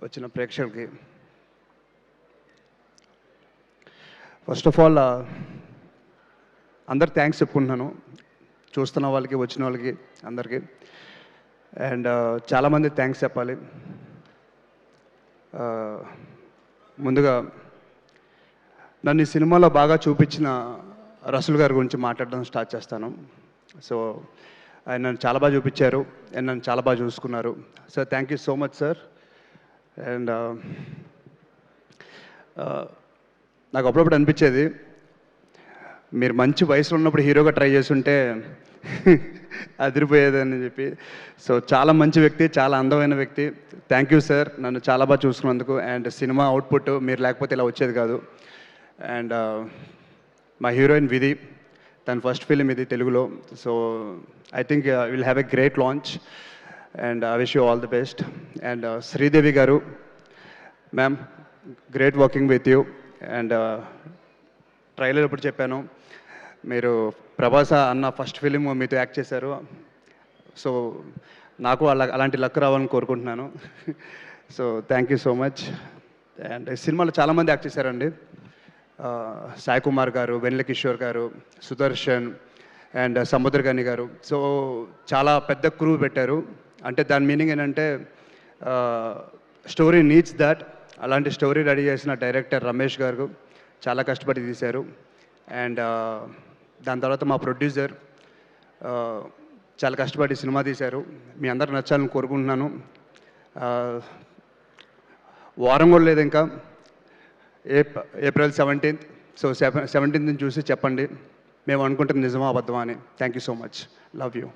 వచ్చిన ప్రేక్షకులకి first of all అందరు థ్యాంక్స్ చెప్పుకుంటున్నాను, చూస్తున్న వాళ్ళకి, వచ్చిన వాళ్ళకి, అందరికీ. అండ్ చాలామంది థ్యాంక్స్ చెప్పాలి. ముందుగా నన్ను ఈ సినిమాలో బాగా చూపించిన రసూల్ గారి గురించి మాట్లాడడం స్టార్ట్ చేస్తాను. సో ఆయన నన్ను చాలా బాగా చూపించారు అండ్ నన్ను చాలా బాగా చూసుకున్నారు. Sir thank you so much sir. And నాకు అప్పుడప్పుడు అనిపించేది, మీరు మంచి వయసులో ఉన్నప్పుడు హీరోగా ట్రై చేస్తుంటే అదిరిపోయేదని చెప్పి. సో చాలా మంచి వ్యక్తి, చాలా అందమైన వ్యక్తి. థ్యాంక్ యూ సార్, నన్ను చాలా బాగా చూసుకున్నందుకు. అండ్ సినిమా అవుట్పుట్ మీరు లేకపోతే ఇలా వచ్చేది కాదు. అండ్ మా హీరోయిన్ విధి, తన ఫస్ట్ ఫిలిం ఇది తెలుగులో. So I think will have a great launch and I wish you all the best. And Sridevi garu, ma'am great working with you. And trailer ఎప్పుడు చెప్పాను, మీరు ప్రభాస్ అన్న ఫస్ట్ ఫిలిం మీతో యాక్ట్ చేశారు. సో నాకు అలాంటి లక్ రావాలని కోరుకుంటున్నాను. So thank you so much. And సినిమాలో చాలామంది యాక్ట్ చేశారండి. సాయి కుమార్ గారు, వెన్నెల కిషోర్ గారు, సుదర్శన్ అండ్ సముద్రగని గారు. సో చాలా పెద్ద క్రూ పెట్టారు. అంటే దాని మీనింగ్ ఏంటంటే స్టోరీ నీడ్స్ దట్. అలాంటి స్టోరీ రెడీ చేసిన డైరెక్టర్ రమేష్ గారు చాలా కష్టపడి తీశారు. అండ్ దాని తర్వాత మా ప్రొడ్యూసర్ చాలా కష్టపడి సినిమా తీశారు. మీ అందరు నచ్చాలని కోరుకుంటున్నాను. వారం కూడా లేదు ఇంకా, ఏప్రిల్ 17th. సో 17th చూసి చెప్పండి మేము అనుకుంటుంది నిజమా అబద్ధమా అని. Thank you so much, love you.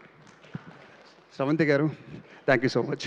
Sravanthi గారు, థ్యాంక్ యూ సో మచ్.